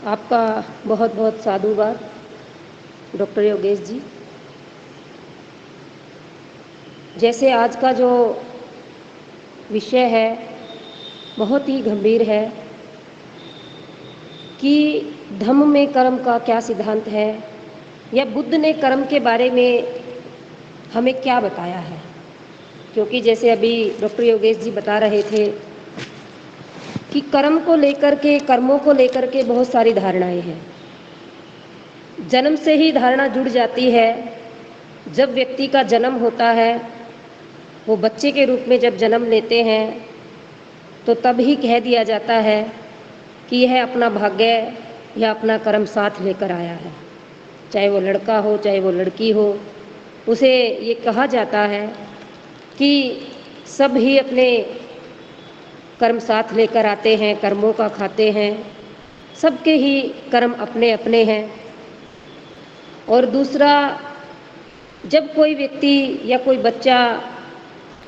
आपका बहुत बहुत साधुवाद डॉक्टर योगेश जी। जैसे आज का जो विषय है बहुत ही गंभीर है कि धम्म में कर्म का क्या सिद्धांत है या बुद्ध ने कर्म के बारे में हमें क्या बताया है। क्योंकि जैसे अभी डॉक्टर योगेश जी बता रहे थे कि कर्म को लेकर के, कर्मों को लेकर के बहुत सारी धारणाएं हैं। जन्म से ही धारणा जुड़ जाती है। जब व्यक्ति का जन्म होता है, वो बच्चे के रूप में जब जन्म लेते हैं तो तब ही कह दिया जाता है कि यह अपना भाग्य या अपना कर्म साथ लेकर आया है। चाहे वो लड़का हो चाहे वो लड़की हो, उसे ये कहा जाता है कि सब ही अपने कर्म साथ लेकर आते हैं, कर्मों का खाते हैं, सबके ही कर्म अपने अपने हैं। और दूसरा, जब कोई व्यक्ति या कोई बच्चा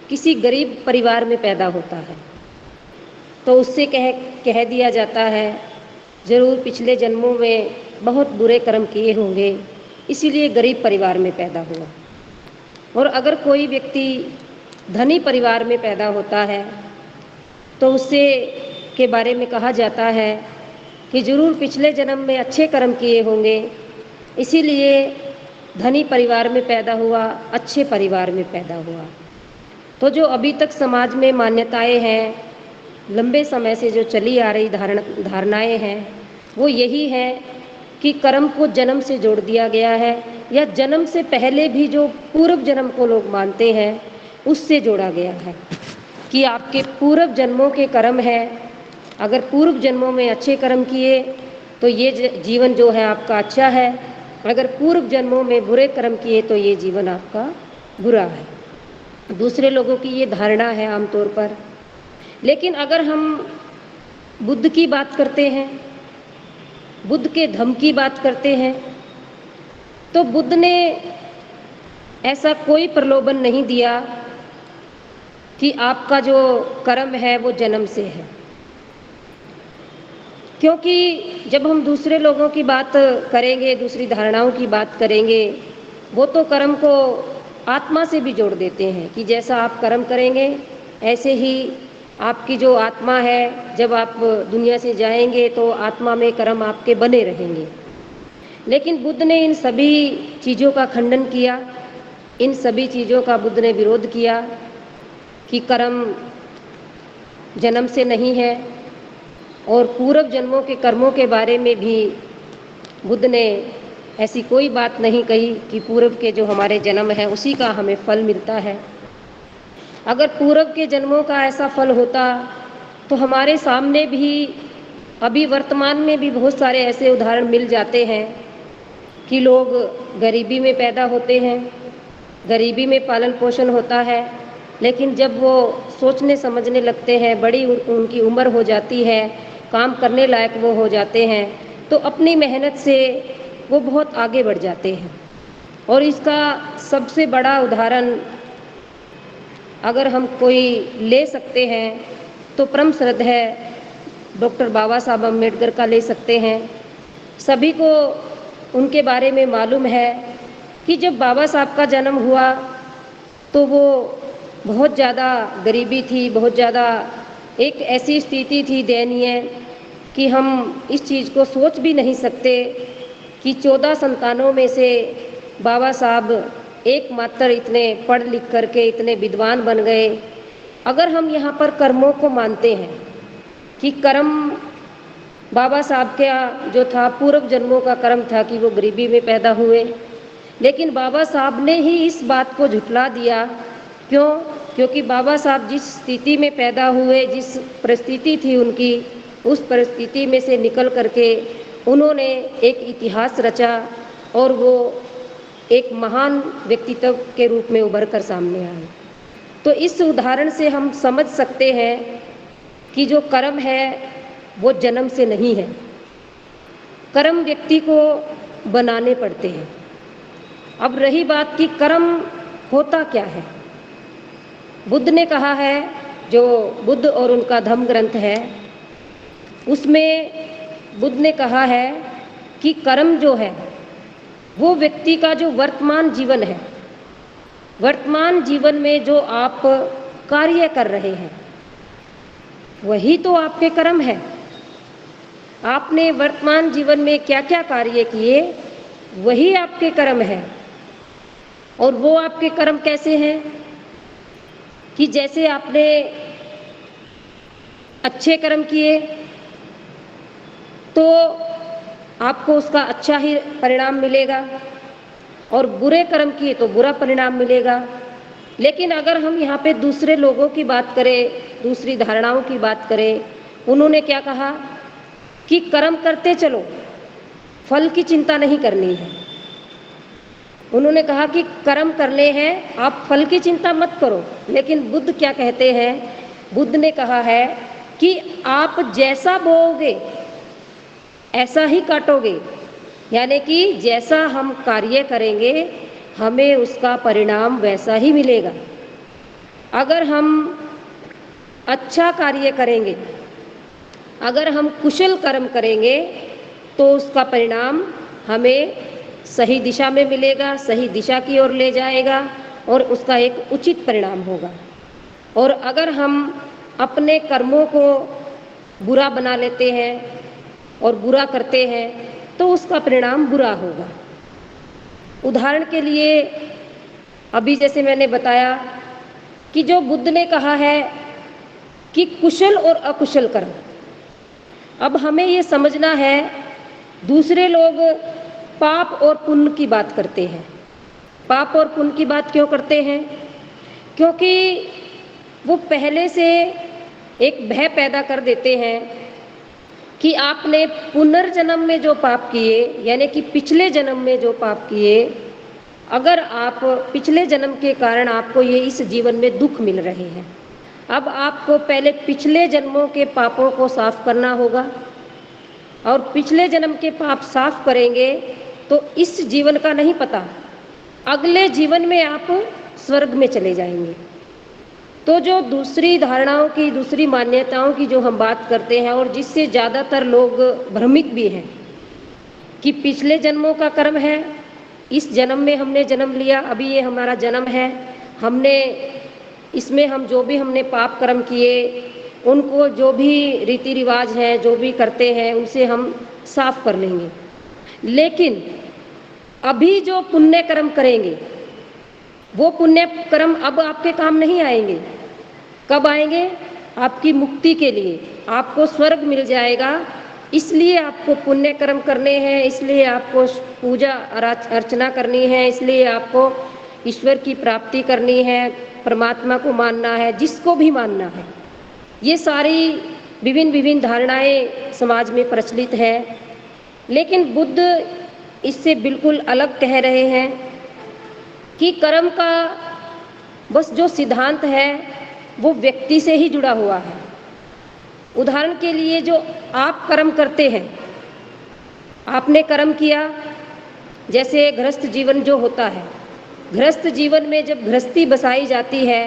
किसी गरीब परिवार में पैदा होता है तो उससे कह दिया जाता है ज़रूर पिछले जन्मों में बहुत बुरे कर्म किए होंगे, इसीलिए गरीब परिवार में पैदा हुआ। और अगर कोई व्यक्ति धनी परिवार में पैदा होता है तो उससे के बारे में कहा जाता है कि ज़रूर पिछले जन्म में अच्छे कर्म किए होंगे, इसीलिए धनी परिवार में पैदा हुआ, अच्छे परिवार में पैदा हुआ। तो जो अभी तक समाज में मान्यताएं हैं, लंबे समय से जो चली आ रही धारणाएं हैं, वो यही है कि कर्म को जन्म से जोड़ दिया गया है, या जन्म से पहले भी जो पूर्व जन्म को लोग मानते हैं उससे जोड़ा गया है कि आपके पूर्व जन्मों के कर्म है। अगर पूर्व जन्मों में अच्छे कर्म किए तो ये जीवन जो है आपका अच्छा है, अगर पूर्व जन्मों में बुरे कर्म किए तो ये जीवन आपका बुरा है। दूसरे लोगों की ये धारणा है आमतौर पर। लेकिन अगर हम बुद्ध की बात करते हैं, बुद्ध के धम्म की बात करते हैं, तो बुद्ध ने ऐसा कोई प्रलोभन नहीं दिया कि आपका जो कर्म है वो जन्म से है। क्योंकि जब हम दूसरे लोगों की बात करेंगे, दूसरी धारणाओं की बात करेंगे, वो तो कर्म को आत्मा से भी जोड़ देते हैं कि जैसा आप कर्म करेंगे ऐसे ही आपकी जो आत्मा है, जब आप दुनिया से जाएंगे तो आत्मा में कर्म आपके बने रहेंगे। लेकिन बुद्ध ने इन सभी चीज़ों का खंडन किया, इन सभी चीज़ों का बुद्ध ने विरोध किया कि कर्म जन्म से नहीं है। और पूर्व जन्मों के कर्मों के बारे में भी बुद्ध ने ऐसी कोई बात नहीं कही कि पूर्व के जो हमारे जन्म है उसी का हमें फल मिलता है। अगर पूर्व के जन्मों का ऐसा फल होता तो हमारे सामने भी अभी वर्तमान में भी बहुत सारे ऐसे उदाहरण मिल जाते हैं कि लोग गरीबी में पैदा होते हैं, गरीबी में पालन पोषण होता है, लेकिन जब वो सोचने समझने लगते हैं, बड़ी उनकी उम्र हो जाती है, काम करने लायक वो हो जाते हैं, तो अपनी मेहनत से वो बहुत आगे बढ़ जाते हैं। और इसका सबसे बड़ा उदाहरण अगर हम कोई ले सकते हैं तो परम श्रद्धेय डॉक्टर बाबा साहब अम्बेडकर का ले सकते हैं। सभी को उनके बारे में मालूम है कि जब बाबा साहब का जन्म हुआ तो वो बहुत ज़्यादा गरीबी थी, बहुत ज़्यादा एक ऐसी स्थिति थी दयनीय कि हम इस चीज़ को सोच भी नहीं सकते कि 14 संतानों में से बाबा साहब एकमात्र इतने पढ़ लिख करके इतने विद्वान बन गए। अगर हम यहाँ पर कर्मों को मानते हैं कि कर्म बाबा साहब का जो था पूर्व जन्मों का कर्म था कि वो गरीबी में पैदा हुए, लेकिन बाबा साहब ने ही इस बात को झुठला दिया। क्यों? क्योंकि बाबा साहब जिस स्थिति में पैदा हुए, जिस परिस्थिति थी उनकी, उस परिस्थिति में से निकल करके उन्होंने एक इतिहास रचा और वो एक महान व्यक्तित्व के रूप में उभर कर सामने आए। तो इस उदाहरण से हम समझ सकते हैं कि जो कर्म है वो जन्म से नहीं है, कर्म व्यक्ति को बनाने पड़ते हैं। अब रही बात कि कर्म होता क्या है, बुद्ध ने कहा है, जो बुद्ध और उनका धम्म ग्रंथ है उसमें बुद्ध ने कहा है कि कर्म जो है वो व्यक्ति का जो वर्तमान जीवन है, वर्तमान जीवन में जो आप कार्य कर रहे हैं वही तो आपके कर्म है। आपने वर्तमान जीवन में क्या क्या कार्य किए वही आपके कर्म है। और वो आपके कर्म कैसे हैं कि जैसे आपने अच्छे कर्म किए तो आपको उसका अच्छा ही परिणाम मिलेगा, और बुरे कर्म किए तो बुरा परिणाम मिलेगा। लेकिन अगर हम यहाँ पे दूसरे लोगों की बात करें, दूसरी धारणाओं की बात करें, उन्होंने क्या कहा कि कर्म करते चलो, फल की चिंता नहीं करनी है। उन्होंने कहा कि कर्म करने हैं, आप फल की चिंता मत करो। लेकिन बुद्ध क्या कहते हैं? बुद्ध ने कहा है कि आप जैसा बोओगे ऐसा ही काटोगे, यानी कि जैसा हम कार्य करेंगे हमें उसका परिणाम वैसा ही मिलेगा। अगर हम अच्छा कार्य करेंगे, अगर हम कुशल कर्म करेंगे तो उसका परिणाम हमें सही दिशा में मिलेगा, सही दिशा की ओर ले जाएगा और उसका एक उचित परिणाम होगा। और अगर हम अपने कर्मों को बुरा बना लेते हैं और बुरा करते हैं तो उसका परिणाम बुरा होगा। उदाहरण के लिए अभी जैसे मैंने बताया कि जो बुद्ध ने कहा है कि कुशल और अकुशल कर्म, अब हमें ये समझना है, दूसरे लोग पाप और पुण्य की बात करते हैं। पाप और पुण्य की बात क्यों करते हैं? क्योंकि वो पहले से एक भय पैदा कर देते हैं कि आपने पुनर्जन्म में जो पाप किए, यानी कि पिछले जन्म में जो पाप किए, अगर आप पिछले जन्म के कारण आपको ये इस जीवन में दुख मिल रहे हैं, अब आपको पहले पिछले जन्मों के पापों को साफ करना होगा। और पिछले जन्म के पाप साफ करेंगे तो इस जीवन का नहीं पता, अगले जीवन में आप स्वर्ग में चले जाएंगे। तो जो दूसरी धारणाओं की, दूसरी मान्यताओं की जो हम बात करते हैं और जिससे ज़्यादातर लोग भ्रमित भी हैं कि पिछले जन्मों का कर्म है, इस जन्म में हमने जन्म लिया, अभी ये हमारा जन्म है, हमने इसमें हम जो भी हमने पाप कर्म किए उनको जो भी रीति रिवाज हैं, जो भी करते हैं उनसे हम साफ कर लेंगे। लेकिन अभी जो पुण्य कर्म करेंगे वो पुण्य कर्म अब आपके काम नहीं आएंगे। कब आएंगे? आपकी मुक्ति के लिए, आपको स्वर्ग मिल जाएगा। इसलिए आपको पुण्य कर्म करने हैं, इसलिए आपको पूजा अर्चना करनी है, इसलिए आपको ईश्वर की प्राप्ति करनी है, परमात्मा को मानना है, जिसको भी मानना है। ये सारी विभिन्न विभिन्न धारणाएं समाज में प्रचलित है। लेकिन बुद्ध इससे बिल्कुल अलग कह रहे हैं कि कर्म का बस जो सिद्धांत है वो व्यक्ति से ही जुड़ा हुआ है। उदाहरण के लिए जो आप कर्म करते हैं, आपने कर्म किया, जैसे गृहस्थ जीवन जो होता है, गृहस्थ जीवन में जब गृहस्थी बसाई जाती है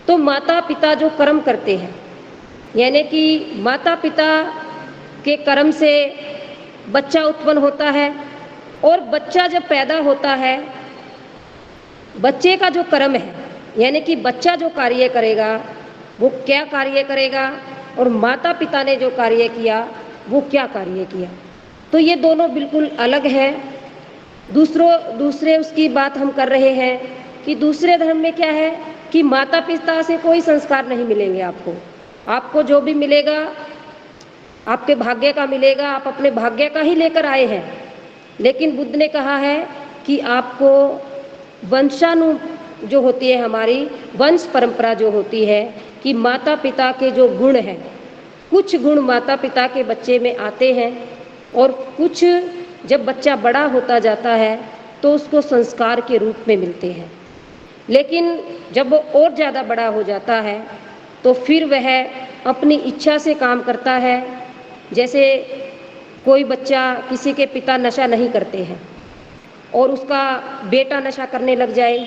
तो माता पिता जो कर्म करते हैं, यानी कि माता पिता के कर्म से बच्चा उत्पन्न होता है। और बच्चा जब पैदा होता है, बच्चे का जो कर्म है, यानी कि बच्चा जो कार्य करेगा वो क्या कार्य करेगा, और माता पिता ने जो कार्य किया वो क्या कार्य किया। तो ये दोनों बिल्कुल अलग है। दूसरे उसकी बात हम कर रहे हैं कि दूसरे धर्म में क्या है कि माता पिता से कोई संस्कार नहीं मिलेंगे आपको। आपको जो भी मिलेगा आपके भाग्य का मिलेगा, आप अपने भाग्य का ही लेकर आए हैं। लेकिन बुद्ध ने कहा है कि आपको वंशानु जो होती है, हमारी वंश परंपरा जो होती है, कि माता पिता के जो गुण हैं, कुछ गुण माता पिता के बच्चे में आते हैं और कुछ जब बच्चा बड़ा होता जाता है तो उसको संस्कार के रूप में मिलते हैं। लेकिन जब वो और ज़्यादा बड़ा हो जाता है तो फिर वह अपनी इच्छा से काम करता है। जैसे कोई बच्चा, किसी के पिता नशा नहीं करते हैं और उसका बेटा नशा करने लग जाए,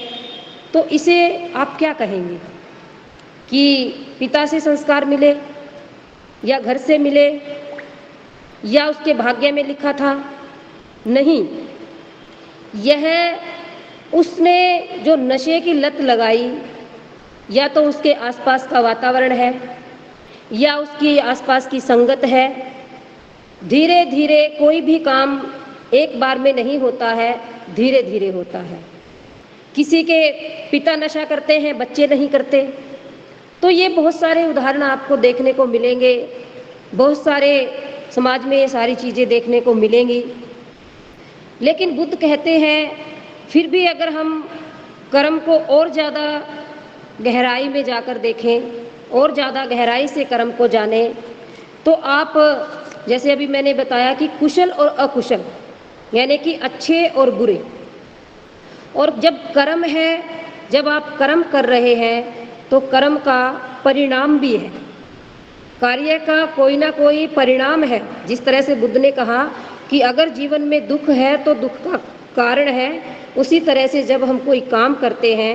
तो इसे आप क्या कहेंगे कि पिता से संस्कार मिले या घर से मिले? या उसके भाग्य में लिखा था? नहीं, यह उसने जो नशे की लत लगाई, या तो उसके आसपास का वातावरण है या उसकी आसपास की संगत है। धीरे धीरे कोई भी काम एक बार में नहीं होता है, धीरे धीरे होता है। किसी के पिता नशा करते हैं, बच्चे नहीं करते। तो ये बहुत सारे उदाहरण आपको देखने को मिलेंगे, बहुत सारे समाज में ये सारी चीज़ें देखने को मिलेंगी। लेकिन बुद्ध कहते हैं फिर भी अगर हम कर्म को और ज़्यादा गहराई में जाकर देखें, और ज़्यादा गहराई से कर्म को जानें, तो आप, जैसे अभी मैंने बताया कि कुशल और अकुशल, यानी कि अच्छे और बुरे। और जब कर्म है, जब आप कर्म कर रहे हैं तो कर्म का परिणाम भी है, कार्य का कोई ना कोई परिणाम है। जिस तरह से बुद्ध ने कहा कि अगर जीवन में दुख है तो दुख का कारण है, उसी तरह से जब हम कोई काम करते हैं,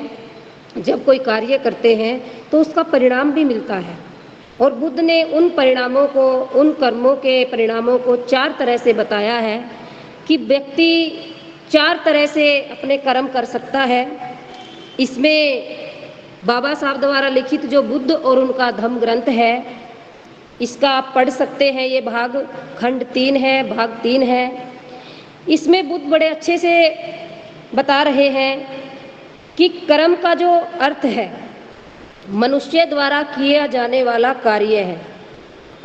जब कोई कार्य करते हैं तो उसका परिणाम भी मिलता है। और बुद्ध ने उन परिणामों को, उन कर्मों के परिणामों को 4 तरह से बताया है कि व्यक्ति 4 तरह से अपने कर्म कर सकता है। इसमें बाबा साहब द्वारा लिखित जो बुद्ध और उनका धम्म ग्रंथ है, इसका आप पढ़ सकते हैं। ये भाग खंड 3 है, भाग 3 है। इसमें बुद्ध बड़े अच्छे से बता रहे हैं कि कर्म का जो अर्थ है, मनुष्य द्वारा किया जाने वाला कार्य है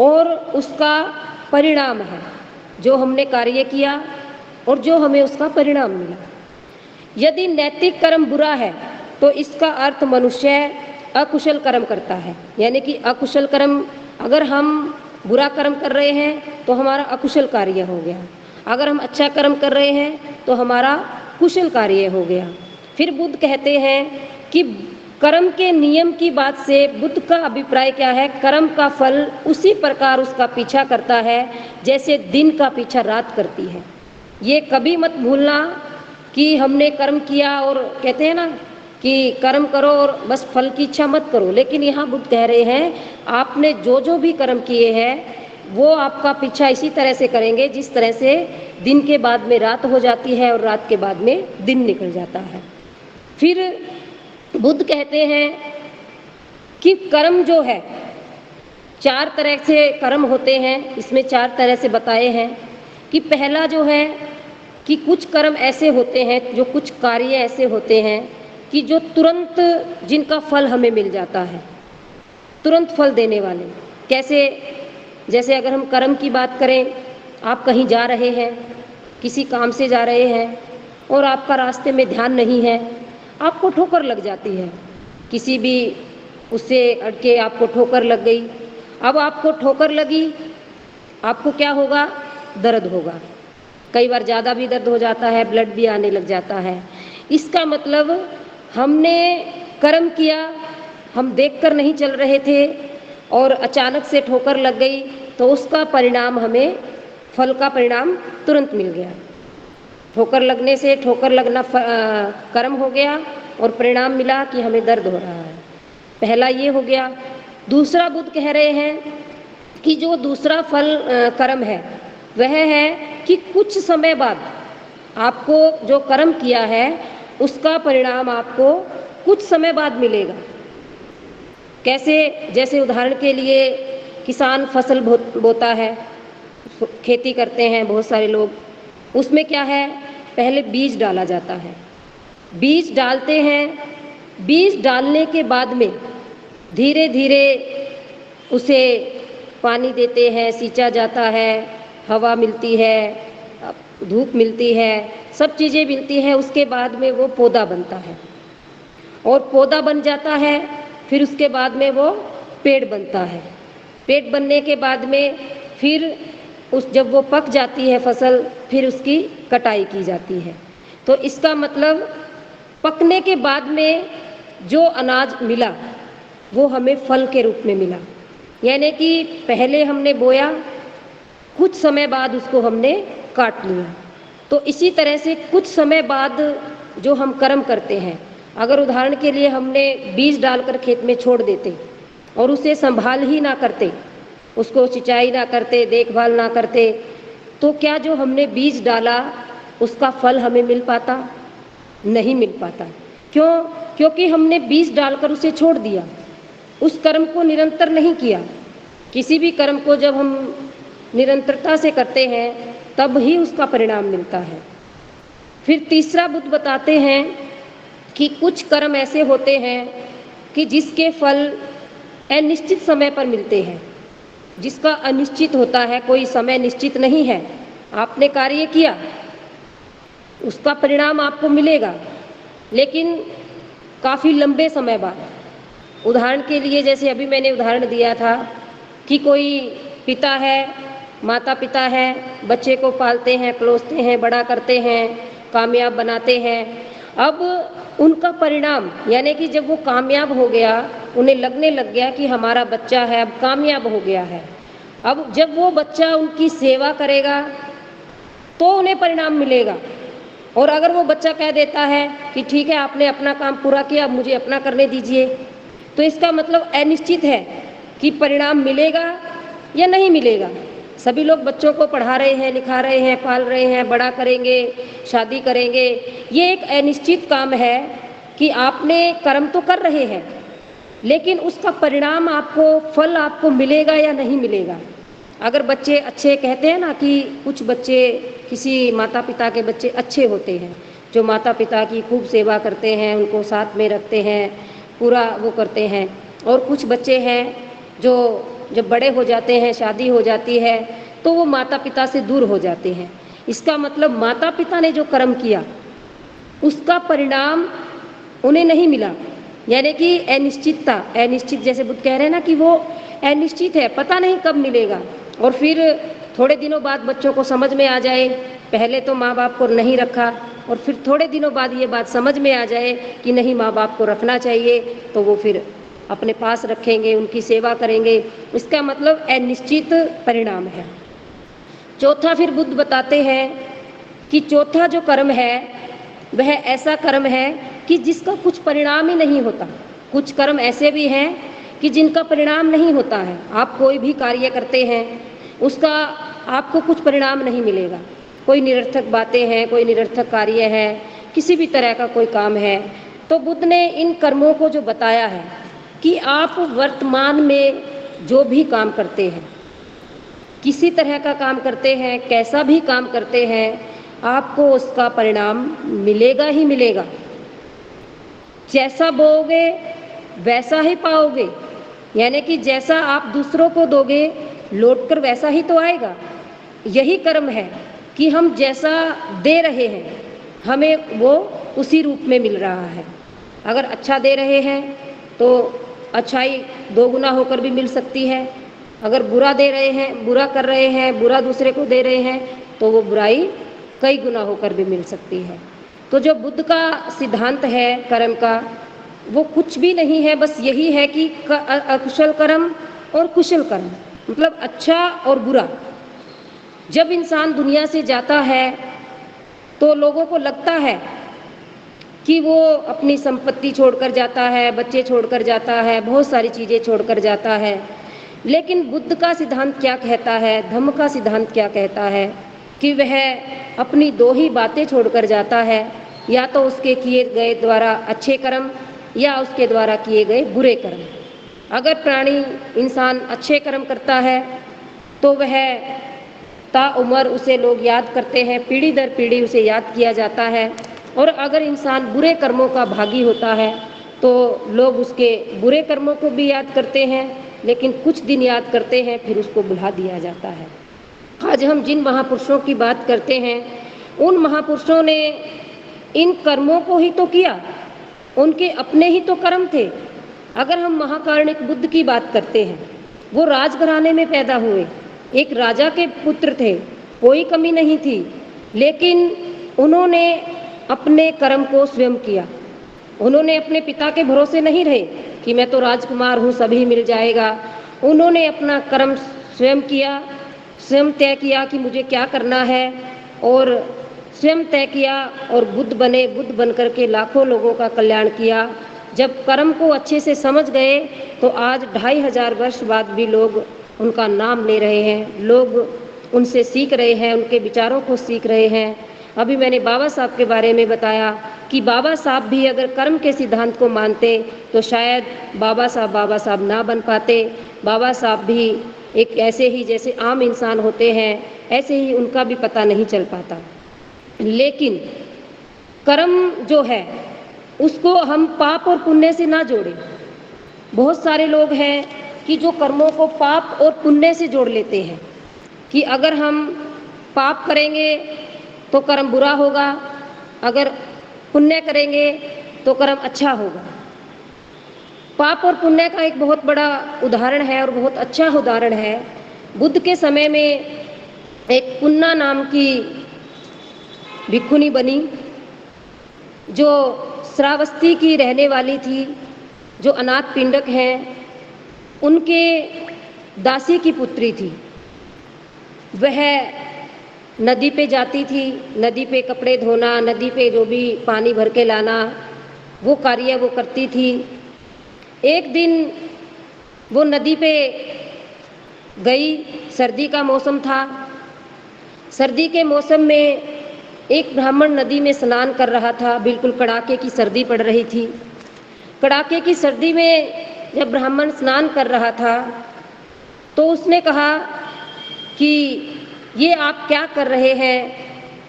और उसका परिणाम है, जो हमने कार्य किया और जो हमें उसका परिणाम मिला। यदि नैतिक कर्म बुरा है तो इसका अर्थ मनुष्य अकुशल कर्म करता है, यानी कि अकुशल कर्म, अगर हम बुरा कर्म कर रहे हैं तो हमारा अकुशल कार्य हो गया, अगर हम अच्छा कर्म कर रहे हैं तो हमारा कुशल कार्य हो गया। फिर बुद्ध कहते हैं कि कर्म के नियम की बात से बुद्ध का अभिप्राय क्या है? कर्म का फल उसी प्रकार उसका पीछा करता है जैसे दिन का पीछा रात करती है। ये कभी मत भूलना कि हमने कर्म किया, और कहते हैं ना कि कर्म करो और बस फल की इच्छा मत करो। लेकिन यहाँ बुद्ध कह रहे हैं आपने जो जो भी कर्म किए हैं वो आपका पीछा इसी तरह से करेंगे जिस तरह से दिन के बाद में रात हो जाती है और रात के बाद में दिन निकल जाता है। फिर बुद्ध कहते हैं कि कर्म जो है, 4 तरह से कर्म होते हैं। इसमें 4 तरह से बताए हैं कि पहला जो है कि कुछ कर्म ऐसे होते हैं, जो कुछ कार्य ऐसे होते हैं कि जो तुरंत, जिनका फल हमें मिल जाता है, तुरंत फल देने वाले। कैसे? जैसे अगर हम कर्म की बात करें, आप कहीं जा रहे हैं, किसी काम से जा रहे हैं और आपका रास्ते में ध्यान नहीं है, आपको ठोकर लग जाती है, किसी भी उससे अड़के आपको ठोकर लग गई। अब आपको ठोकर लगी, आपको क्या होगा? दर्द होगा, कई बार ज़्यादा भी दर्द हो जाता है, ब्लड भी आने लग जाता है। इसका मतलब हमने कर्म किया, हम देखकर नहीं चल रहे थे और अचानक से ठोकर लग गई, तो उसका परिणाम हमें, फल का परिणाम तुरंत मिल गया। ठोकर लगने से, ठोकर लगना कर्म हो गया और परिणाम मिला कि हमें दर्द हो रहा है। पहला ये हो गया। दूसरा बुद्ध कह रहे हैं कि जो दूसरा फल कर्म है वह है कि कुछ समय बाद आपको जो कर्म किया है उसका परिणाम आपको कुछ समय बाद मिलेगा। कैसे? जैसे उदाहरण के लिए किसान फसल बोता है, खेती करते हैं बहुत सारे लोग, उसमें क्या है? पहले बीज डाला जाता है, बीज डालते हैं, बीज डालने के बाद में धीरे धीरे उसे पानी देते हैं, सींचा जाता है, हवा मिलती है, धूप मिलती है, सब चीज़ें मिलती हैं। उसके बाद में वो पौधा बनता है और पौधा बन जाता है, फिर उसके बाद में वो पेड़ बनता है। पेड़ बनने के बाद में फिर जब वो पक जाती है फसल, फिर उसकी कटाई की जाती है। तो इसका मतलब पकने के बाद में जो अनाज मिला वो हमें फल के रूप में मिला, यानी कि पहले हमने बोया, कुछ समय बाद उसको हमने काट लिया। तो इसी तरह से कुछ समय बाद जो हम कर्म करते हैं, अगर उदाहरण के लिए हमने बीज डालकर खेत में छोड़ देते और उसे संभाल ही ना करते, उसको सिंचाई ना करते, देखभाल ना करते, तो क्या जो हमने बीज डाला उसका फल हमें मिल पाता? नहीं मिल पाता। क्यों? क्योंकि हमने बीज डालकर उसे छोड़ दिया, उस कर्म को निरंतर नहीं किया। किसी भी कर्म को जब हम निरंतरता से करते हैं तब ही उसका परिणाम मिलता है। फिर तीसरा बुद्ध बताते हैं कि कुछ कर्म ऐसे होते हैं कि जिसके फल अनिश्चित समय पर मिलते हैं, जिसका अनिश्चित होता है, कोई समय निश्चित नहीं है। आपने कार्य किया, उसका परिणाम आपको मिलेगा, लेकिन काफ़ी लंबे समय बाद। उदाहरण के लिए जैसे अभी मैंने उदाहरण दिया था कि कोई पिता है, माता पिता है, बच्चे को पालते हैं, पलोसते हैं, बड़ा करते हैं, कामयाब बनाते हैं। अब उनका परिणाम यानी कि जब वो कामयाब हो गया, उन्हें लगने लग गया कि हमारा बच्चा है अब कामयाब हो गया है, अब जब वो बच्चा उनकी सेवा करेगा तो उन्हें परिणाम मिलेगा। और अगर वो बच्चा कह देता है कि ठीक है आपने अपना काम पूरा किया, अब मुझे अपना करने दीजिए, तो इसका मतलब अनिश्चित है कि परिणाम मिलेगा या नहीं मिलेगा। सभी लोग बच्चों को पढ़ा रहे हैं, लिखा रहे हैं, पाल रहे हैं, बड़ा करेंगे, शादी करेंगे। ये एक अनिश्चित काम है कि आपने कर्म तो कर रहे हैं, लेकिन उसका परिणाम आपको, फल आपको मिलेगा या नहीं मिलेगा। अगर बच्चे अच्छे, कहते हैं ना कि कुछ बच्चे, किसी माता पिता के बच्चे अच्छे होते हैं, जो माता पिता की खूब सेवा करते हैं, उनको साथ में रखते हैं, पूरा वो करते हैं। और कुछ बच्चे हैं जो जब बड़े हो जाते हैं, शादी हो जाती है, तो वो माता पिता से दूर हो जाते हैं। इसका मतलब माता पिता ने जो कर्म किया उसका परिणाम उन्हें नहीं मिला, यानी कि अनिश्चितता। अनिश्चित जैसे बुद्ध कह रहे हैं ना कि वो अनिश्चित है, पता नहीं कब मिलेगा। और फिर थोड़े दिनों बाद बच्चों को समझ में आ जाए, पहले तो माँ बाप को नहीं रखा, और फिर थोड़े दिनों बाद ये बात समझ में आ जाए कि नहीं माँ बाप को रखना चाहिए, तो वो फिर अपने पास रखेंगे, उनकी सेवा करेंगे। इसका मतलब अनिश्चित परिणाम है। चौथा फिर बुद्ध बताते हैं कि चौथा जो कर्म है वह ऐसा कर्म है कि जिसका कुछ परिणाम ही नहीं होता। कुछ कर्म ऐसे भी हैं कि जिनका परिणाम नहीं होता है। आप कोई भी कार्य करते हैं, उसका आपको कुछ परिणाम नहीं मिलेगा। कोई निरर्थक बातें हैं, कोई निरर्थक कार्य है, किसी भी तरह का कोई काम है, तो बुद्ध ने इन कर्मों को जो बताया है कि आप वर्तमान में जो भी काम करते हैं, किसी तरह का काम करते हैं, कैसा भी काम करते हैं, आपको उसका परिणाम मिलेगा ही मिलेगा। जैसा बोओगे वैसा ही पाओगे, यानी कि जैसा आप दूसरों को दोगे लौटकर वैसा ही तो आएगा। यही कर्म है कि हम जैसा दे रहे हैं हमें वो उसी रूप में मिल रहा है। अगर अच्छा दे रहे हैं तो अच्छाई दोगुना होकर भी मिल सकती है। अगर बुरा दे रहे हैं, बुरा कर रहे हैं, बुरा दूसरे को दे रहे हैं, तो वो बुराई कई गुना होकर भी मिल सकती है। तो जो बुद्ध का सिद्धांत है कर्म का, वो कुछ भी नहीं है, बस यही है कि अकुशल कर्म और कुशल कर्म, मतलब अच्छा और बुरा। जब इंसान दुनिया से जाता है तो लोगों को लगता है कि वो अपनी संपत्ति छोड़कर जाता है, बच्चे छोड़कर जाता है, बहुत सारी चीज़ें छोड़कर जाता है। लेकिन बुद्ध का सिद्धांत क्या कहता है, धम्म का सिद्धांत क्या कहता है कि वह अपनी दो ही बातें छोड़कर जाता है, या तो उसके किए गए द्वारा अच्छे कर्म या उसके द्वारा किए गए बुरे कर्म। अगर प्राणी इंसान अच्छे कर्म करता है तो वह ताउम्र उसे लोग याद करते हैं, पीढ़ी दर पीढ़ी उसे याद किया जाता है। और अगर इंसान बुरे कर्मों का भागी होता है तो लोग उसके बुरे कर्मों को भी याद करते हैं, लेकिन कुछ दिन याद करते हैं फिर उसको भुला दिया जाता है। आज हम जिन महापुरुषों की बात करते हैं, उन महापुरुषों ने इन कर्मों को ही तो किया, उनके अपने ही तो कर्म थे। अगर हम महाकारुणिक बुद्ध की बात करते हैं, वो राजघराने में पैदा हुए, एक राजा के पुत्र थे, कोई कमी नहीं थी, लेकिन उन्होंने अपने कर्म को स्वयं किया। उन्होंने अपने पिता के भरोसे नहीं रहे कि मैं तो राजकुमार हूँ, सभी मिल जाएगा। उन्होंने अपना कर्म स्वयं किया, स्वयं तय किया कि मुझे क्या करना है, और स्वयं तय किया और बुद्ध बने। बुद्ध बनकर के लाखों लोगों का कल्याण किया। जब कर्म को अच्छे से समझ गए तो आज 2500 वर्ष बाद भी लोग उनका नाम ले रहे हैं, लोग उनसे सीख रहे हैं, उनके विचारों को सीख रहे हैं। अभी मैंने बाबा साहब के बारे में बताया कि बाबा साहब भी अगर कर्म के सिद्धांत को मानते तो शायद बाबा साहब ना बन पाते। बाबा साहब भी एक ऐसे ही जैसे आम इंसान होते हैं, ऐसे ही उनका भी पता नहीं चल पाता। लेकिन कर्म जो है उसको हम पाप और पुण्य से ना जोड़ें। बहुत सारे लोग हैं कि जो कर्मों को पाप और पुण्य से जोड़ लेते हैं कि अगर हम पाप करेंगे तो कर्म बुरा होगा, अगर पुण्य करेंगे तो कर्म अच्छा होगा। पाप और पुण्य का एक बहुत बड़ा उदाहरण है और बहुत अच्छा उदाहरण है। बुद्ध के समय में एक पुन्ना नाम की भिक्षुनी बनी जो श्रावस्ती की रहने वाली थी, जो अनाथ पिंडक हैं उनके दासी की पुत्री थी। वह नदी पे जाती थी, नदी पे कपड़े धोना, नदी पे जो भी पानी भर के लाना, वो कार्य वो करती थी। एक दिन वो नदी पे गई, सर्दी का मौसम था। सर्दी के मौसम में एक ब्राह्मण नदी में स्नान कर रहा था। बिल्कुल कड़ाके की सर्दी पड़ रही थी। कड़ाके की सर्दी में जब ब्राह्मण स्नान कर रहा था तो उसने कहा कि ये आप क्या कर रहे हैं?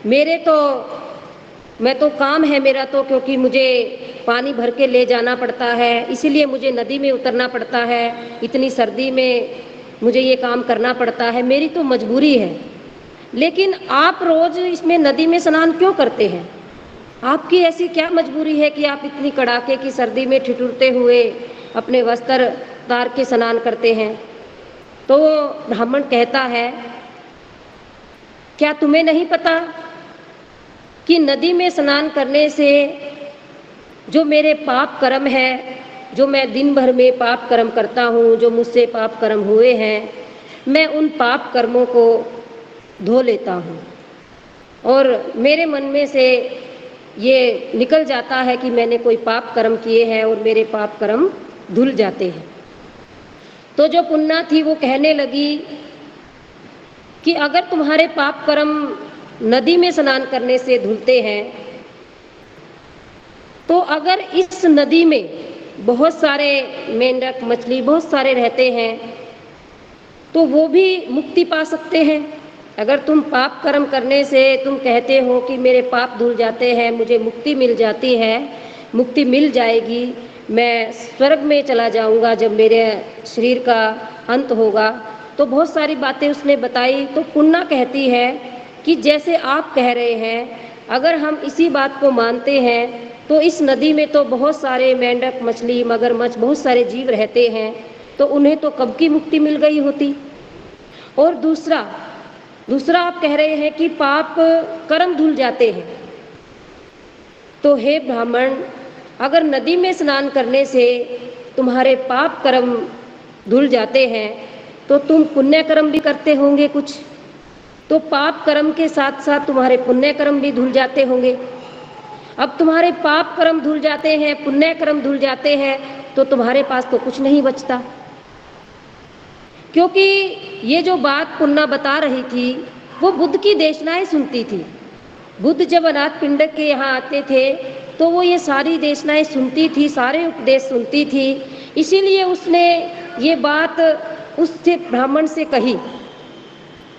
मैं तो काम है मेरा तो, क्योंकि मुझे पानी भर के ले जाना पड़ता है, इसीलिए मुझे नदी में उतरना पड़ता है। इतनी सर्दी में मुझे ये काम करना पड़ता है, मेरी तो मजबूरी है। लेकिन आप रोज इसमें नदी में स्नान क्यों करते हैं? आपकी ऐसी क्या मजबूरी है कि आप इतनी कड़ाके की सर्दी में ठिठुरते हुए अपने वस्त्र उतार के स्नान करते हैं? तो ब्राह्मण कहता है, क्या तुम्हें नहीं पता कि नदी में स्नान करने से जो मेरे पाप कर्म है, जो मैं दिन भर में पाप कर्म करता हूँ, जो मुझसे पाप कर्म हुए हैं, मैं उन पाप कर्मों को धो लेता हूँ और मेरे मन में से ये निकल जाता है कि मैंने कोई पाप कर्म किए हैं और मेरे पाप कर्म धुल जाते हैं। तो जो पुन्ना थी वो कहने लगी कि अगर तुम्हारे पाप कर्म नदी में स्नान करने से धुलते हैं तो अगर इस नदी में बहुत सारे मेंढक मछली बहुत सारे रहते हैं तो वो भी मुक्ति पा सकते हैं। अगर तुम पाप कर्म करने से तुम कहते हो कि मेरे पाप धुल जाते हैं, मुझे मुक्ति मिल जाती है, मुक्ति मिल जाएगी, मैं स्वर्ग में चला जाऊंगा जब मेरे शरीर का अंत होगा, तो बहुत सारी बातें उसने बताई। तो पुन्ना कहती है कि जैसे आप कह रहे हैं, अगर हम इसी बात को मानते हैं तो इस नदी में तो बहुत सारे मेंढक मछली मगरमच्छ बहुत सारे जीव रहते हैं, तो उन्हें तो कब की मुक्ति मिल गई होती। और दूसरा आप कह रहे हैं कि पाप कर्म धुल जाते हैं। तो हे ब्राह्मण, अगर नदी में स्नान करने से तुम्हारे पाप कर्म धुल जाते हैं तो तुम पुण्य कर्म भी करते होंगे कुछ, तो पाप कर्म के साथ साथ तुम्हारे पुण्य कर्म भी धुल जाते होंगे। अब तुम्हारे पाप कर्म धुल जाते हैं, पुण्य कर्म धुल जाते हैं, तो तुम्हारे पास तो कुछ नहीं बचता। क्योंकि ये जो बात पुन्ना बता रही थी वो बुद्ध की देशनाएं सुनती थी। बुद्ध जब अनाथ पिंडक के यहाँ आते थे तो वो ये सारी देशनाएं सुनती थी, सारे उपदेश सुनती थी। इसीलिए उसने ये बात उससे ब्राह्मण से कही।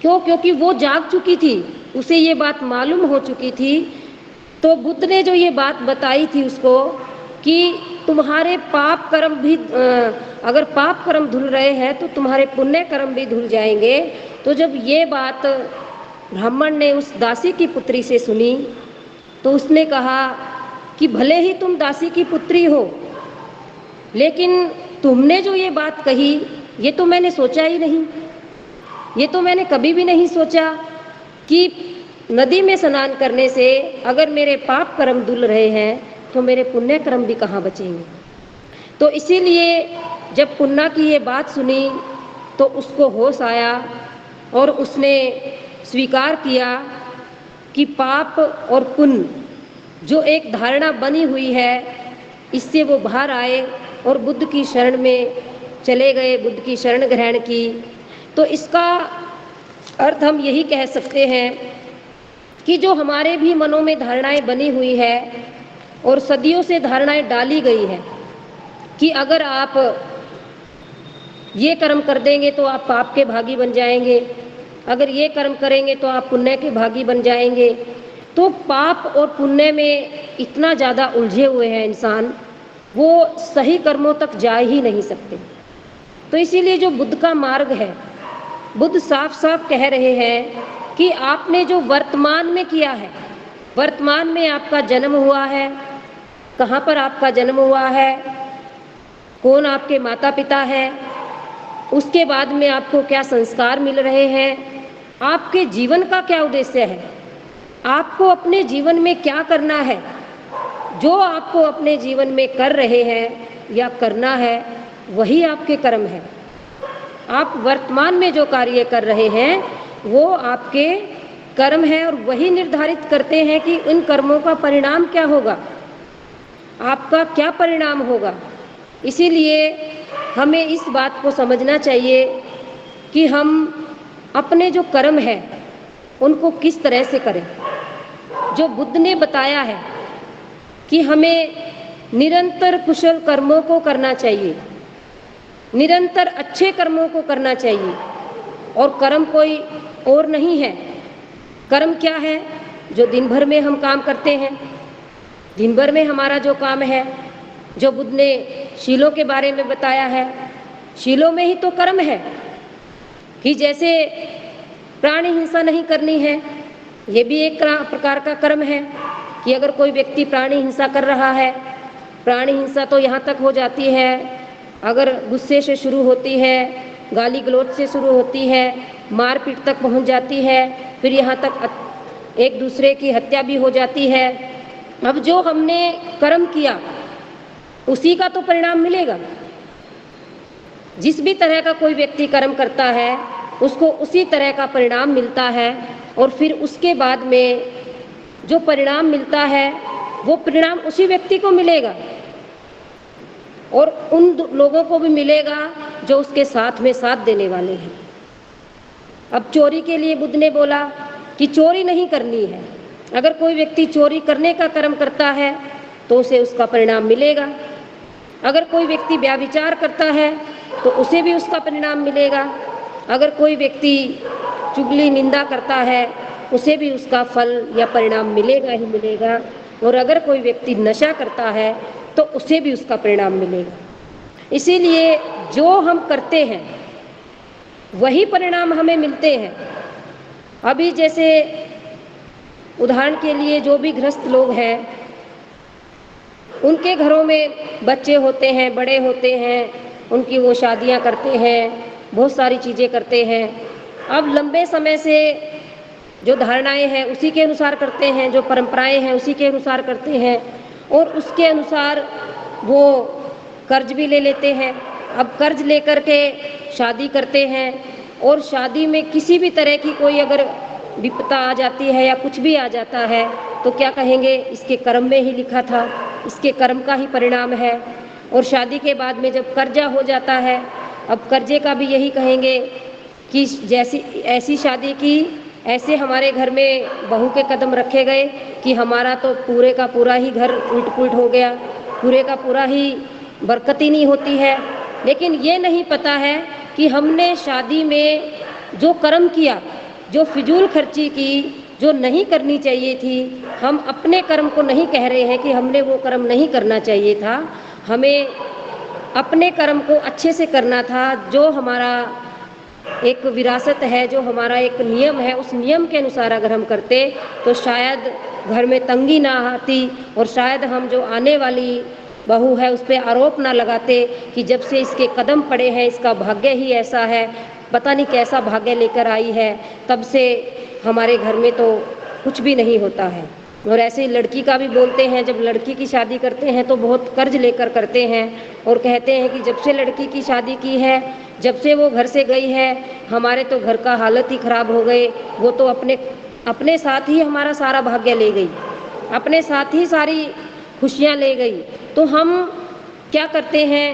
क्यों? क्योंकि वो जाग चुकी थी, उसे ये बात मालूम हो चुकी थी। तो बुद्ध ने जो ये बात बताई थी उसको कि तुम्हारे पाप कर्म भी अगर पाप कर्म धुल रहे हैं तो तुम्हारे पुण्य कर्म भी धुल जाएंगे। तो जब ये बात ब्राह्मण ने उस दासी की पुत्री से सुनी तो उसने कहा कि भले ही तुम दासी की पुत्री हो, लेकिन तुमने जो ये बात कही ये तो मैंने सोचा ही नहीं। ये तो मैंने कभी भी नहीं सोचा कि नदी में स्नान करने से अगर मेरे पाप कर्म धुल रहे हैं तो मेरे पुण्य कर्म भी कहाँ बचेंगे। तो इसीलिए जब पुन्ना की ये बात सुनी तो उसको होश आया और उसने स्वीकार किया कि पाप और पुण्य जो एक धारणा बनी हुई है इससे वो बाहर आए और बुद्ध की शरण में चले गए, बुद्ध की शरण ग्रहण की। तो इसका अर्थ हम यही कह सकते हैं कि जो हमारे भी मनों में धारणाएं बनी हुई है और सदियों से धारणाएं डाली गई है कि अगर आप ये कर्म कर देंगे तो आप पाप के भागी बन जाएंगे, अगर ये कर्म करेंगे तो आप पुण्य के भागी बन जाएंगे, तो पाप और पुण्य में इतना ज़्यादा उलझे हुए हैं इंसान, वो सही कर्मों तक जा ही नहीं सकते। तो इसीलिए जो बुद्ध का मार्ग है, बुद्ध साफ साफ कह रहे हैं कि आपने जो वर्तमान में किया है, वर्तमान में आपका जन्म हुआ है, कहाँ पर आपका जन्म हुआ है, कौन आपके माता पिता है, उसके बाद में आपको क्या संस्कार मिल रहे हैं, आपके जीवन का क्या उद्देश्य है, आपको अपने जीवन में क्या करना है, जो आपको अपने जीवन में कर रहे हैं या करना है वही आपके कर्म है। आप वर्तमान में जो कार्य कर रहे हैं वो आपके कर्म है और वही निर्धारित करते हैं कि उन कर्मों का परिणाम क्या होगा, आपका क्या परिणाम होगा। इसीलिए हमें इस बात को समझना चाहिए कि हम अपने जो कर्म है उनको किस तरह से करें। जो बुद्ध ने बताया है कि हमें निरंतर कुशल कर्मों को करना चाहिए, निरंतर अच्छे कर्मों को करना चाहिए, और कर्म कोई और नहीं है। कर्म क्या है? जो दिन भर में हम काम करते हैं, दिन भर में हमारा जो काम है, जो बुद्ध ने शीलों के बारे में बताया है, शीलों में ही तो कर्म है कि जैसे प्राणी हिंसा नहीं करनी है, ये भी एक प्रकार का कर्म है कि अगर कोई व्यक्ति प्राणी हिंसा कर रहा है, प्राणी हिंसा तो यहाँ तक हो जाती है, अगर गुस्से से शुरू होती है, गाली गलौज से शुरू होती है, मारपीट तक पहुँच जाती है, फिर यहाँ तक एक दूसरे की हत्या भी हो जाती है। अब जो हमने कर्म किया उसी का तो परिणाम मिलेगा। जिस भी तरह का कोई व्यक्ति कर्म करता है उसको उसी तरह का परिणाम मिलता है, और फिर उसके बाद में जो परिणाम मिलता है वो परिणाम उसी व्यक्ति को मिलेगा और उन लोगों को भी मिलेगा जो उसके साथ में साथ देने वाले हैं। अब चोरी के लिए बुद्ध ने बोला कि चोरी नहीं करनी है। अगर कोई व्यक्ति चोरी करने का कर्म करता है तो उसे उसका परिणाम मिलेगा। अगर कोई व्यक्ति व्यभिचार करता है तो उसे भी उसका परिणाम मिलेगा। अगर कोई व्यक्ति चुगली निंदा करता है उसे भी उसका फल या परिणाम मिलेगा ही मिलेगा। और अगर कोई व्यक्ति नशा करता है तो उसे भी उसका परिणाम मिलेगा। इसीलिए जो हम करते हैं वही परिणाम हमें मिलते हैं। अभी जैसे उदाहरण के लिए जो भी गृहस्थ लोग हैं उनके घरों में बच्चे होते हैं, बड़े होते हैं, उनकी वो शादियां करते हैं, बहुत सारी चीज़ें करते हैं। अब लंबे समय से जो धारणाएं हैं उसी के अनुसार करते हैं, जो परंपराएं हैं उसी के अनुसार करते हैं, और उसके अनुसार वो कर्ज भी ले लेते हैं। अब कर्ज लेकर के शादी करते हैं और शादी में किसी भी तरह की कोई अगर विपदा आ जाती है या कुछ भी आ जाता है तो क्या कहेंगे, इसके कर्म में ही लिखा था, इसके कर्म का ही परिणाम है। और शादी के बाद में जब कर्जा हो जाता है, अब कर्जे का भी यही कहेंगे कि जैसी ऐसी शादी की, ऐसे हमारे घर में बहू के कदम रखे गए कि हमारा तो पूरे का पूरा ही घर उलट पुलट हो गया, पूरे का पूरा ही बरकत ही नहीं होती है। लेकिन ये नहीं पता है कि हमने शादी में जो कर्म किया, जो फिजूल खर्ची की, जो नहीं करनी चाहिए थी, हम अपने कर्म को नहीं कह रहे हैं कि हमने वो कर्म नहीं करना चाहिए था, हमें अपने कर्म को अच्छे से करना था। जो हमारा एक विरासत है, जो हमारा एक नियम है, उस नियम के अनुसार अगर हम करते तो शायद घर में तंगी ना आती और शायद हम जो आने वाली बहू है उस पर आरोप ना लगाते कि जब से इसके कदम पड़े हैं इसका भाग्य ही ऐसा है, पता नहीं कैसा भाग्य लेकर आई है, तब से हमारे घर में तो कुछ भी नहीं होता है। और ऐसे ही लड़की का भी बोलते हैं, जब लड़की की शादी करते हैं तो बहुत कर्ज लेकर करते हैं और कहते हैं कि जब से लड़की की शादी की है, जब से वो घर से गई है, हमारे तो घर का हालत ही ख़राब हो गए, वो तो अपने साथ ही हमारा सारा भाग्य ले गई, अपने साथ ही सारी खुशियाँ ले गई। तो हम क्या करते हैं,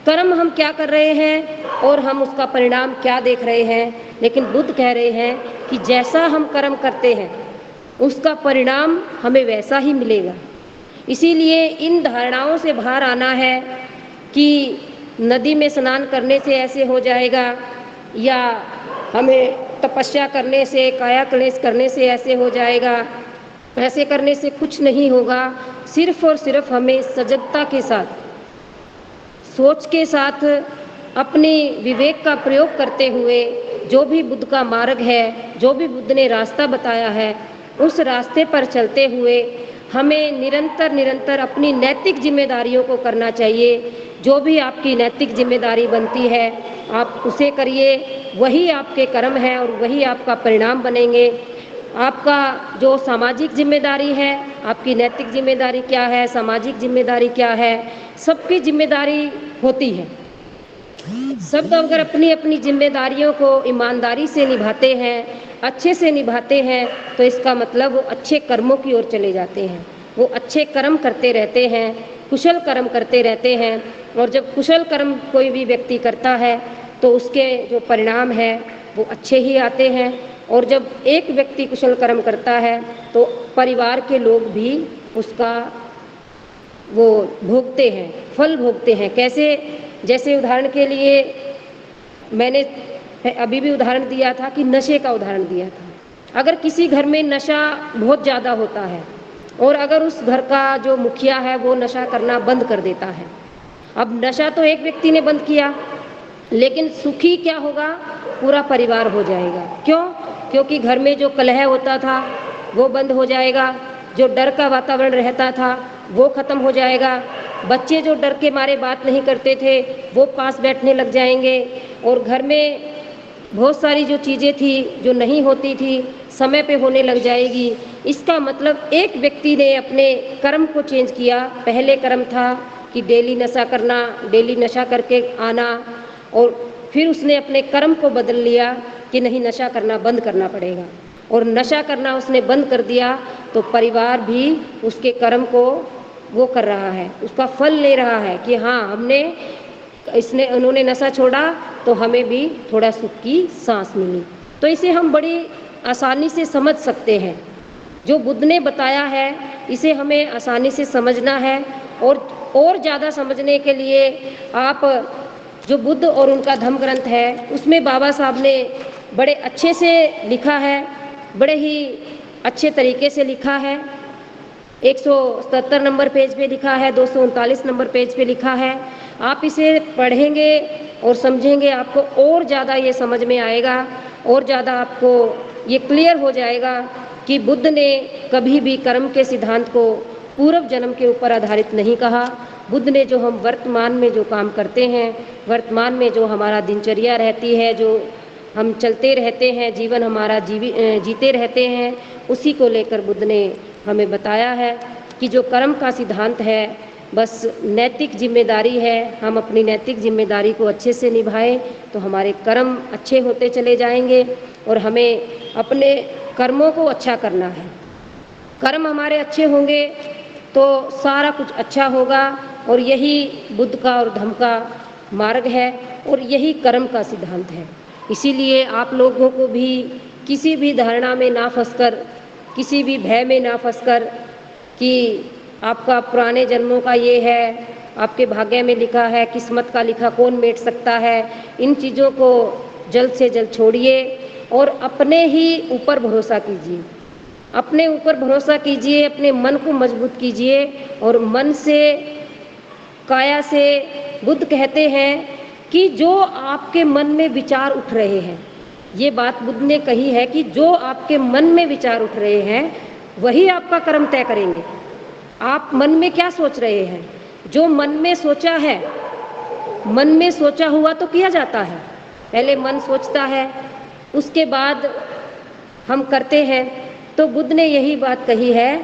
कर्म हम क्या कर रहे हैं और हम उसका परिणाम क्या देख रहे हैं। लेकिन बुद्ध कह रहे हैं कि जैसा हम कर्म करते हैं उसका परिणाम हमें वैसा ही मिलेगा। इसीलिए इन धारणाओं से बाहर आना है कि नदी में स्नान करने से ऐसे हो जाएगा, या हमें तपस्या करने से, काया क्लेश करने से ऐसे हो जाएगा, ऐसे करने से कुछ नहीं होगा। सिर्फ और सिर्फ हमें सजगता के साथ, सोच के साथ, अपने विवेक का प्रयोग करते हुए जो भी बुद्ध का मार्ग है, जो भी बुद्ध ने रास्ता बताया है, उस रास्ते पर चलते हुए हमें निरंतर निरंतर अपनी नैतिक जिम्मेदारियों को करना चाहिए। जो भी आपकी नैतिक जिम्मेदारी बनती है आप उसे करिए, वही आपके कर्म है और वही आपका परिणाम बनेंगे। आपका जो सामाजिक जिम्मेदारी है, आपकी नैतिक जिम्मेदारी क्या है, सामाजिक जिम्मेदारी क्या है, सबकी जिम्मेदारी होती है। सब अगर अपनी अपनी जिम्मेदारियों को ईमानदारी से निभाते हैं, अच्छे से निभाते हैं, तो इसका मतलब वो अच्छे कर्मों की ओर चले जाते हैं। वो अच्छे कर्म करते रहते हैं, कुशल कर्म करते रहते हैं। और जब कुशल कर्म कोई भी व्यक्ति करता है तो उसके जो परिणाम है वो अच्छे ही आते हैं। और जब एक व्यक्ति कुशल कर्म करता है तो परिवार के लोग भी उसका वो भोगते हैं, फल भोगते हैं। कैसे? जैसे उदाहरण के लिए मैंने अभी भी उदाहरण दिया था कि नशे का उदाहरण दिया था। अगर किसी घर में नशा बहुत ज़्यादा होता है और अगर उस घर का जो मुखिया है वो नशा करना बंद कर देता है, अब नशा तो एक व्यक्ति ने बंद किया, लेकिन सुखी क्या होगा? पूरा परिवार हो जाएगा। क्यों? क्योंकि घर में जो कलह होता था वो बंद हो जाएगा, जो डर का वातावरण रहता था वो खत्म हो जाएगा। बच्चे जो डर के मारे बात नहीं करते थे वो पास बैठने लग जाएंगे, और घर में बहुत सारी जो चीज़ें थी जो नहीं होती थी समय पे होने लग जाएगी। इसका मतलब एक व्यक्ति ने अपने कर्म को चेंज किया। पहले कर्म था कि डेली नशा करना, डेली नशा करके आना, और फिर उसने अपने कर्म को बदल लिया कि नहीं, नशा करना बंद करना पड़ेगा। और नशा करना उसने बंद कर दिया तो परिवार भी उसके कर्म को वो कर रहा है, उसका फल ले रहा है कि हाँ, उन्होंने नशा छोड़ा तो हमें भी थोड़ा सुख की सांस मिली। तो इसे हम बड़ी आसानी से समझ सकते हैं। जो बुद्ध ने बताया है इसे हमें आसानी से समझना है। और ज़्यादा समझने के लिए आप जो बुद्ध और उनका धम्म ग्रंथ है उसमें बाबा साहब ने बड़े अच्छे से लिखा है, बड़े ही अच्छे तरीके से लिखा है। 177 नंबर पेज पे लिखा है, 239 नंबर पेज पे लिखा है। आप इसे पढ़ेंगे और समझेंगे, आपको और ज़्यादा ये समझ में आएगा, और ज़्यादा आपको ये क्लियर हो जाएगा कि बुद्ध ने कभी भी कर्म के सिद्धांत को पूर्व जन्म के ऊपर आधारित नहीं कहा। बुद्ध ने जो हम वर्तमान में जो काम करते हैं, वर्तमान में जो हमारा दिनचर्या रहती है, जो हम चलते रहते हैं, जीवन हमारा जीते रहते हैं, उसी को लेकर बुद्ध ने हमें बताया है कि जो कर्म का सिद्धांत है बस नैतिक जिम्मेदारी है। हम अपनी नैतिक जिम्मेदारी को अच्छे से निभाएं तो हमारे कर्म अच्छे होते चले जाएंगे, और हमें अपने कर्मों को अच्छा करना है। कर्म हमारे अच्छे होंगे तो सारा कुछ अच्छा होगा, और यही बुद्ध का और धम्म का मार्ग है, और यही कर्म का सिद्धांत है। इसीलिए आप लोगों को भी किसी भी धारणा में ना फंसकर, किसी भी भय में ना फंसकर कि आपका पुराने जन्मों का ये है, आपके भाग्य में लिखा है, किस्मत का लिखा कौन मेट सकता है, इन चीज़ों को जल्द से जल्द छोड़िए और अपने ही ऊपर भरोसा कीजिए। अपने ऊपर भरोसा कीजिए, अपने मन को मजबूत कीजिए, और मन से, काया से, बुद्ध कहते हैं कि जो आपके मन में विचार उठ रहे हैं, ये बात बुद्ध ने कही है कि जो आपके मन में विचार उठ रहे हैं वही आपका कर्म तय करेंगे। आप मन में क्या सोच रहे हैं? जो मन में सोचा है, मन में सोचा हुआ तो किया जाता है। पहले मन सोचता है, उसके बाद हम करते हैं। तो बुद्ध ने यही बात कही है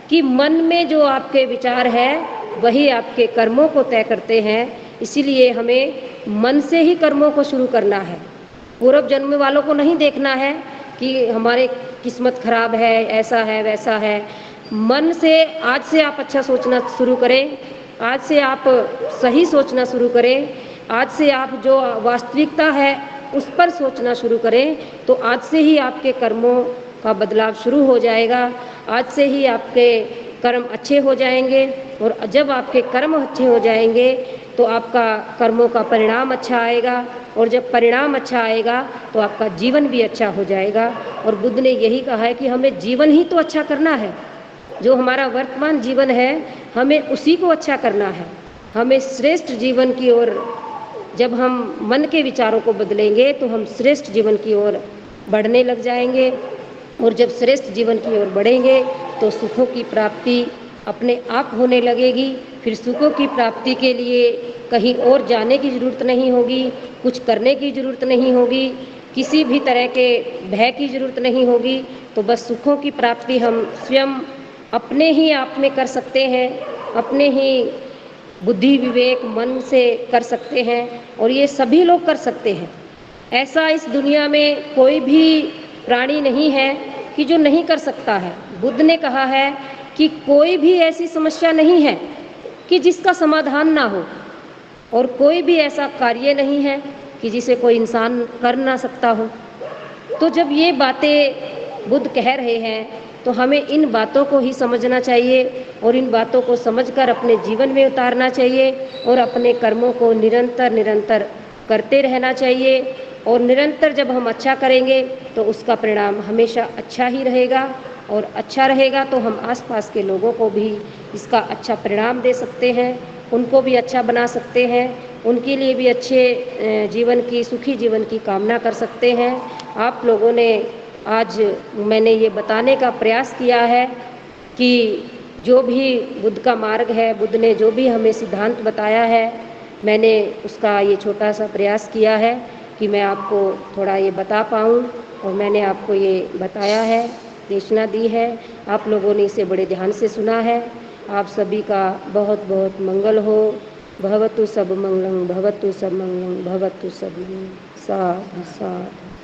कि मन में जो आपके विचार है वही आपके कर्मों को तय करते हैं। इसीलिए हमें मन से ही कर्मों को शुरू करना है। पूर्व जन्म वालों को नहीं देखना है कि हमारे किस्मत खराब है, ऐसा है, वैसा है। मन से आज से आप अच्छा सोचना शुरू करें, आज से आप सही सोचना शुरू करें आज से आप जो वास्तविकता है उस पर सोचना शुरू करें, तो आज से ही आपके कर्मों का बदलाव शुरू हो जाएगा। आज से ही आपके कर्म अच्छे हो जाएंगे, और जब आपके कर्म अच्छे हो जाएंगे तो आपका कर्मों का परिणाम अच्छा आएगा, और जब परिणाम अच्छा आएगा तो आपका जीवन भी अच्छा हो जाएगा। और बुद्ध ने यही कहा है कि हमें जीवन ही तो अच्छा करना है, जो हमारा वर्तमान जीवन है हमें उसी को अच्छा करना है। हमें श्रेष्ठ जीवन की ओर, जब हम मन के विचारों को बदलेंगे तो हम श्रेष्ठ जीवन की ओर बढ़ने लग जाएंगे, और जब श्रेष्ठ जीवन की ओर बढ़ेंगे तो सुखों की प्राप्ति अपने आप होने लगेगी। फिर सुखों की प्राप्ति के लिए कहीं और जाने की ज़रूरत नहीं होगी, कुछ करने की ज़रूरत नहीं होगी, किसी भी तरह के भय की ज़रूरत नहीं होगी। तो बस सुखों की प्राप्ति हम स्वयं अपने ही आप में कर सकते हैं, अपने ही बुद्धि विवेक मन से कर सकते हैं, और ये सभी लोग कर सकते हैं। ऐसा इस दुनिया में कोई भी प्राणी नहीं है कि जो नहीं कर सकता है। बुद्ध ने कहा है कि कोई भी ऐसी समस्या नहीं है कि जिसका समाधान ना हो, और कोई भी ऐसा कार्य नहीं है कि जिसे कोई इंसान कर ना सकता हो। तो जब ये बातें बुद्ध कह रहे हैं तो हमें इन बातों को ही समझना चाहिए, और इन बातों को समझकर अपने जीवन में उतारना चाहिए, और अपने कर्मों को निरंतर निरंतर करते रहना चाहिए। और निरंतर जब हम अच्छा करेंगे तो उसका परिणाम हमेशा अच्छा ही रहेगा, और अच्छा रहेगा तो हम आसपास के लोगों को भी इसका अच्छा परिणाम दे सकते हैं, उनको भी अच्छा बना सकते हैं, उनके लिए भी अच्छे जीवन की, सुखी जीवन की कामना कर सकते हैं। आप लोगों ने आज, मैंने ये बताने का प्रयास किया है कि जो भी बुद्ध का मार्ग है, बुद्ध ने जो भी हमें सिद्धांत बताया है, मैंने उसका ये छोटा सा प्रयास किया है कि मैं आपको थोड़ा ये बता पाऊँ, और मैंने आपको ये बताया है, देशना दी है। आप लोगों ने इसे बड़े ध्यान से सुना है। आप सभी का बहुत बहुत मंगल हो। भवतु सब मंगलम, भवतु सब मंगलम, भवतु सब मंगलम। साधु साधु।